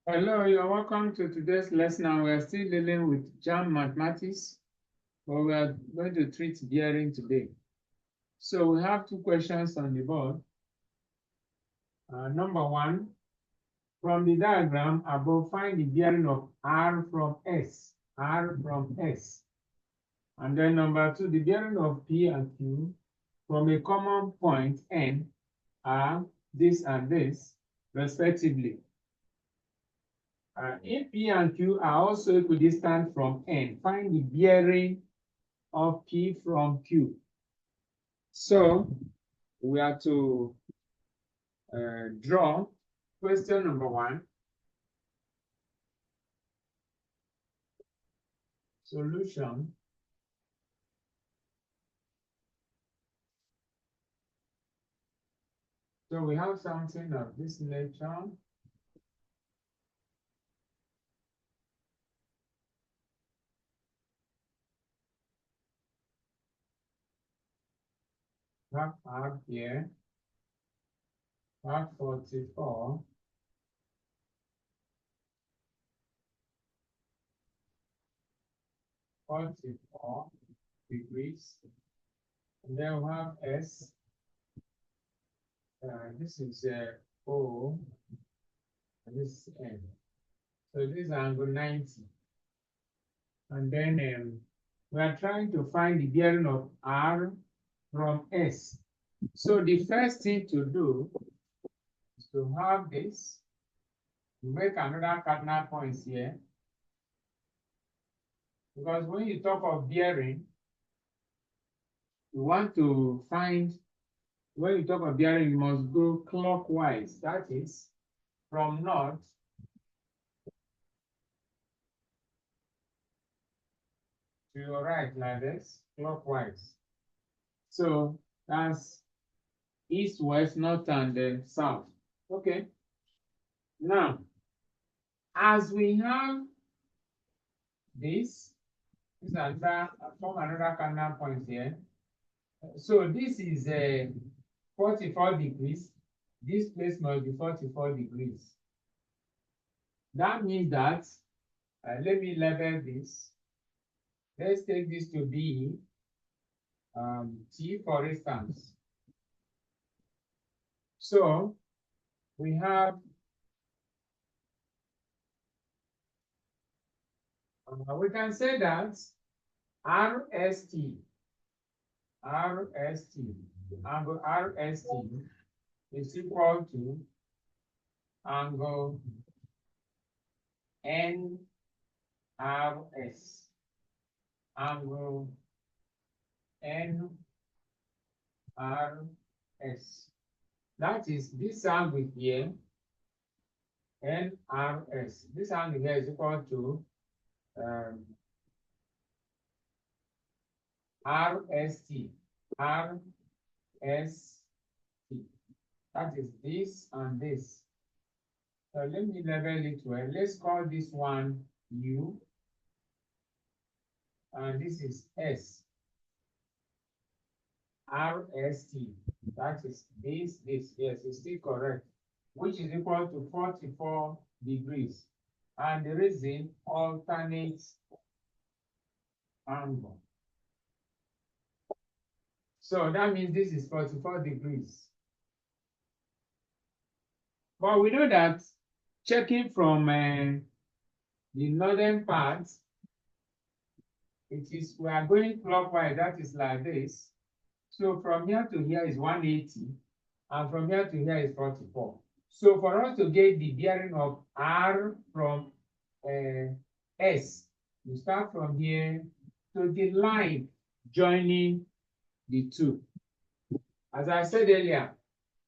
Hello, you're welcome to today's lesson. We are still dealing with JAMB mathematics, but we are going to treat bearing today. So we have two questions on the board. Number one, from the diagram above, find the bearing of R from S. R from S. And then number two, the bearing of P and Q from a common point N are this and this, respectively. If P and Q are also equidistant from N, find the bearing of P from Q. So we are to draw question number one. Solution. So we have something of this nature. Have R here. Have 44. Degrees. And then we have S. This is O. And this is N. So this is angle 90. And then we are trying to find the bearing of R from S. So the first thing to do is to have this, make another cardinal point here. Because when you talk of bearing, you want to find, when you talk of bearing, you must go clockwise. That is, from north to your right, like this, clockwise. So that's east, west, north, and south. Okay. Now, as we have this is another from another cardinal point here. So this is 44 degrees. This place must be 44 degrees. That means that, let me label this. Let's take this to be T, for instance. So we have we can say that RST, angle RST is equal to angle NRS, angle NRS. That is this angle here, NRS. This angle here is equal to RST. That is this and this. So let me label it well. Let's call this one U. And this is S. RST. That is this. Yes, it's still correct. Which is equal to 44 degrees. And the reason alternate angle. So that means this is 44 degrees. But we know that checking from the northern part, we are going clockwise, that is like this. So from here to here is 180, and from here to here is 44. So for us to get the bearing of R from S, you start from here to the line joining the two. As I said earlier,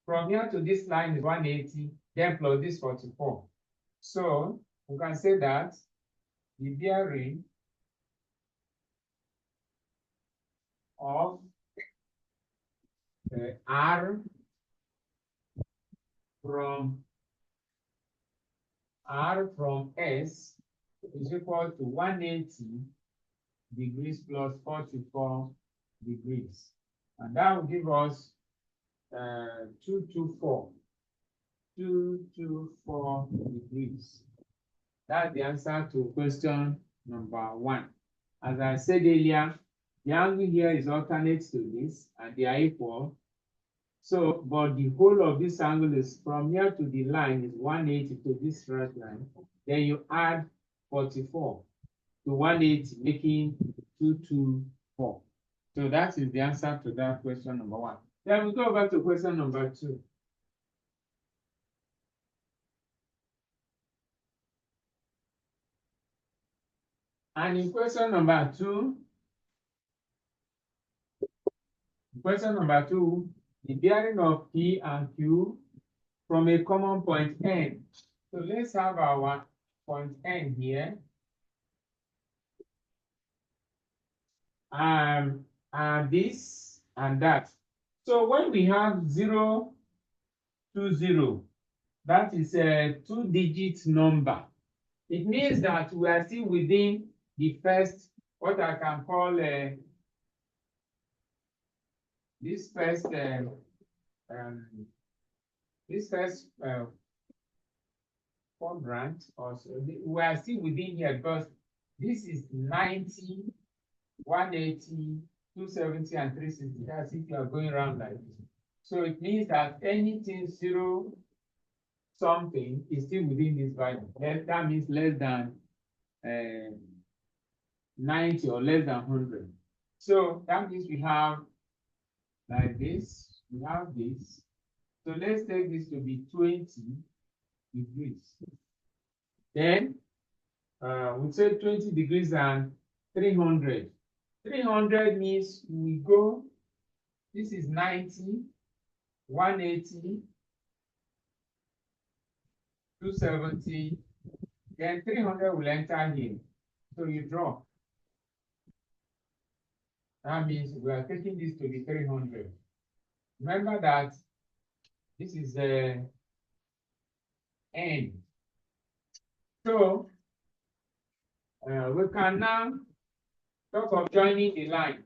from here to this line is 180, then plus this 44. So we can say that the bearing of R from S is equal to 180 degrees plus 44 degrees. And that will give us 224 degrees. That's the answer to question number 1. As I said earlier, the angle here is alternate to this and they are equal. So, but the whole of this angle is from here to the line is 180 to this straight line. Then you add 44 to 180, making 224. So that is the answer to that question number 1. Then we go over to question number 2. And in question number 2, the bearing of P and Q from a common point N. So let's have our point N here. And this and that. So when we have 0, 2, 0, that is a 2-digit number. It means that we are still within the first, what I can call this first quadrant. Also, we are still within here because this is 90, 180, 270, and 360. That's if you are going around like this. So it means that anything 0 something is still within this value. That means less than 90 or less than 100. So that means we have like this, we have this. So let's take this to be 20 degrees. Then we say 20 degrees and 300. 300 means we go, this is 90, 180, 270, then 300 will enter here. So you draw. That means we are taking this to be 300. Remember that this is the N. So we can now talk of joining the line.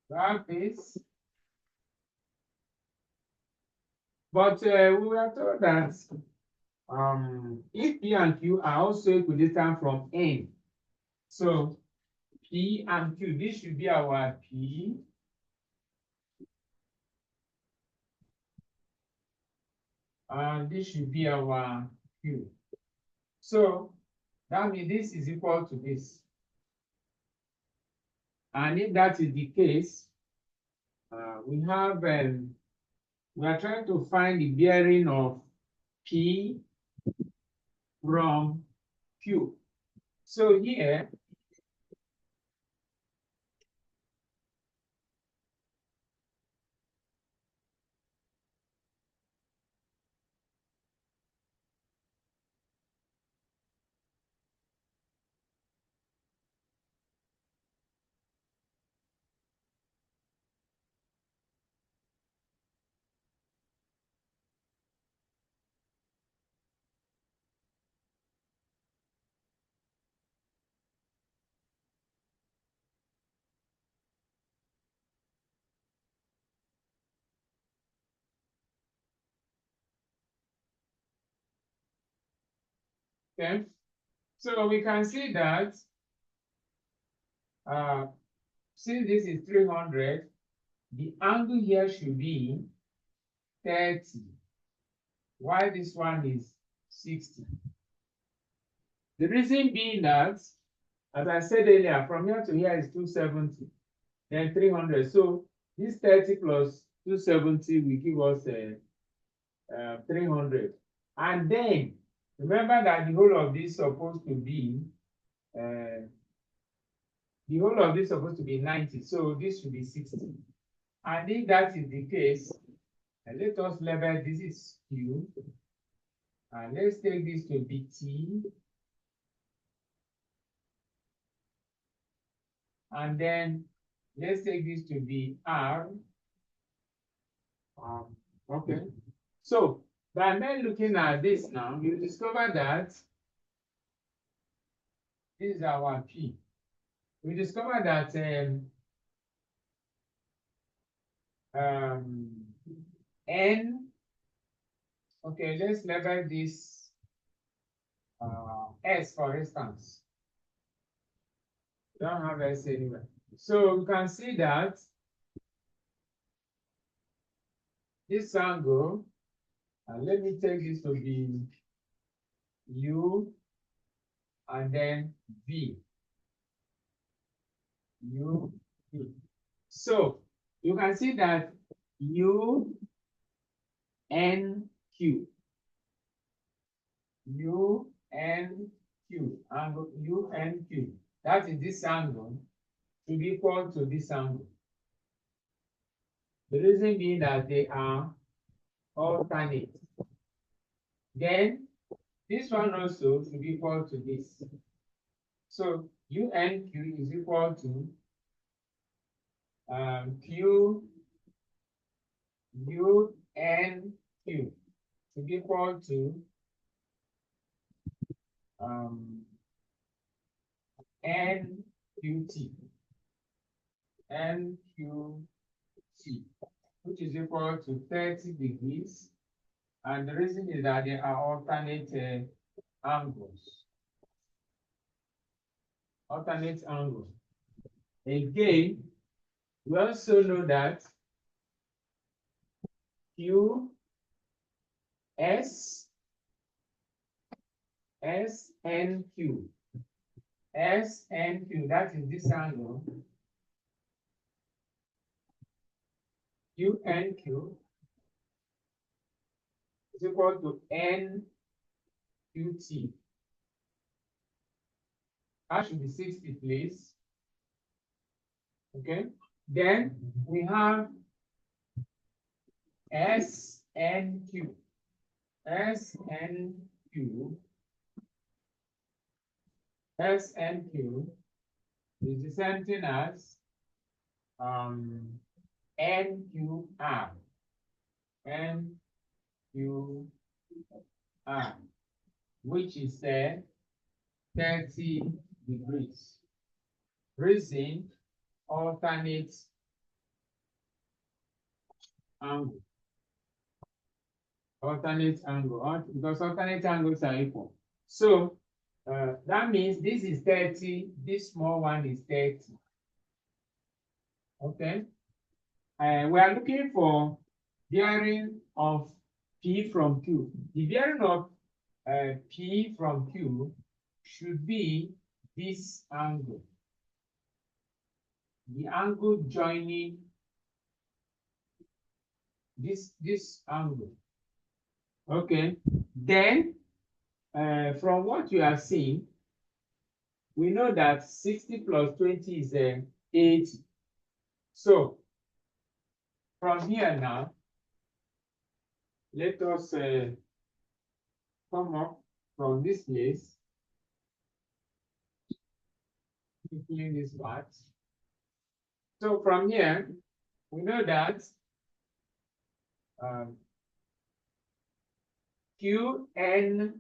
We have this. But we were told that if P and Q are also equidistant from N, so P and Q, this should be our P. And this should be our Q. So that means this is equal to this. And if that is the case, we have we are trying to find the bearing of P from Q. So here, okay, so we can see that since this is 300, the angle here should be 30, while this one is 60. The reason being that, as I said earlier, from here to here is 270, then 300. So this 30 plus 270 will give us 300. And then remember that the whole of this is supposed to be 90. So this should be 60. And if that is the case, let us label this is Q. And let's take this to be T. And then let's take this to be R. Okay. So by then looking at this now, you discover that this is our P. We discover that N. Okay, let's label this S, for instance. Don't have S anywhere. So you can see that this angle, and let me take this to be U and then V. U, V. So you can see that U, N, Q. U, N, Q. Angle U, N, Q. That is this angle should be equal to this angle. The reason being that they are alternate. Then this one also should be equal to this. So UNQ is equal to Q UNQ should be equal to NQT. NQT, which is equal to 30 degrees. And the reason is that they are alternate angles. Alternate angles. Again, we also know that Q, S, S, N, Q. S, N, Q, that is this angle. Q, N, Q is equal to N, Q, T. That should be 60, please. Okay. Then we have S, N, Q. S, N, Q. S, N, Q is the same thing as N, Q, R. N, Q, R, which is 30 degrees. Reason alternate angle. Alternate angle, because alternate angles are equal. So that means this is 30, this small one is 30. Okay. We are looking for bearing of P from Q. The bearing of P from Q should be this angle. The angle joining this angle. Okay. Then from what you have seen, we know that 60 plus 20 is 80. So from here now, let us come up from this place, clean this part. So from here, we know that QNP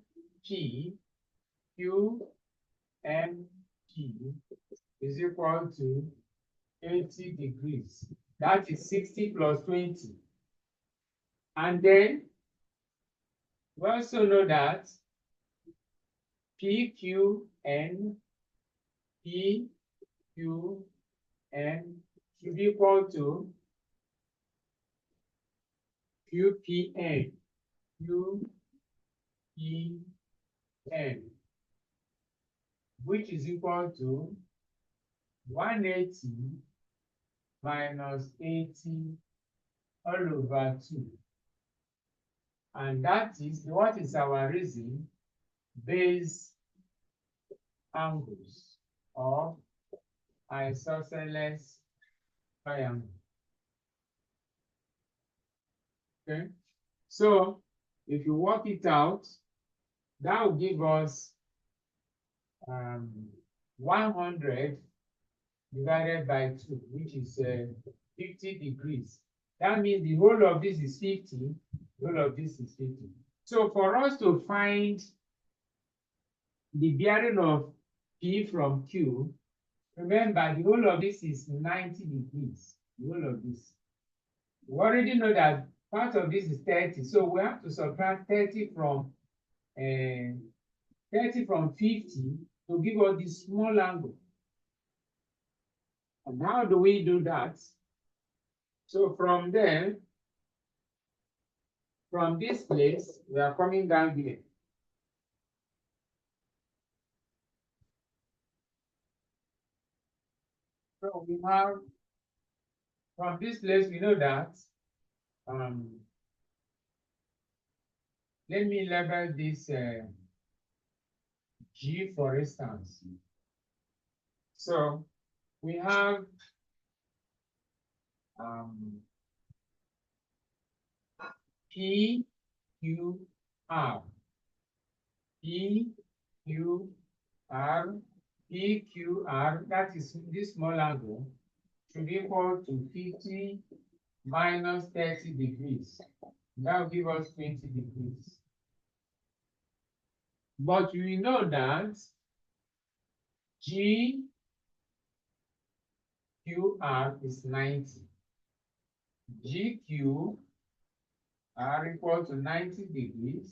is equal to 80 degrees. That is 60 plus 20. And then we also know that PQN should be equal to QPN, which is equal to 180 minus 80 all over 2. And that is, what is our reason? Base angles of isosceles triangle. Okay, so if you work it out, that will give us 100 divided by 2, which is 50 degrees. That means the whole of this is 50, the whole of this is 50. So for us to find the bearing of P from Q, remember the whole of this is 90 degrees, the whole of this. We already know that part of this is 30, so we have to subtract 30 from 30 from 50 to give us this small angle. And how do we do that? So from there, from this place, we are coming down here. So we have, from this place, we know that, let me label this G, for instance. So we have P, Q, R. P, Q, R, P, Q, R, that is this small angle, should equal to 50 minus 30 degrees. That will give us 20 degrees. But we know that G, Q, R is 90. G, Q, R equal to 90 degrees.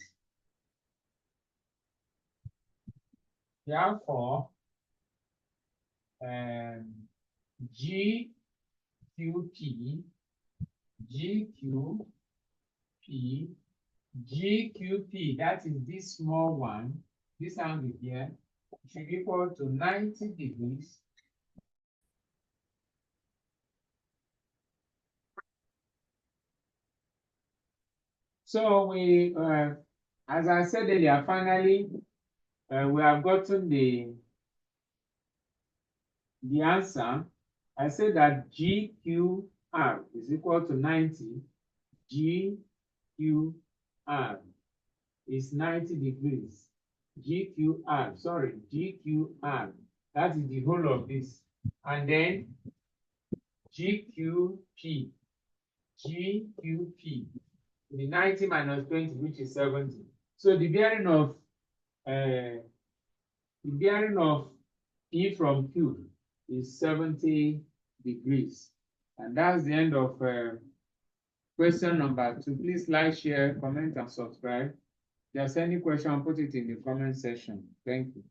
Therefore, G, Q, P, G, Q, P, GQP, that is this small one, this angle here, should equal to 90 degrees. So we, as I said earlier, finally, we have gotten the answer. I said that GQR is equal to 90. GQR is 90 degrees. GQR, sorry, GQR. That is the whole of this. And then GQP. GQP. The 90 minus 20, which is 70. So the bearing of E from Q is 70 degrees. And that's the end of question number 2. Please like, share, comment, and subscribe. If there's any question, put it in the comment section. Thank you.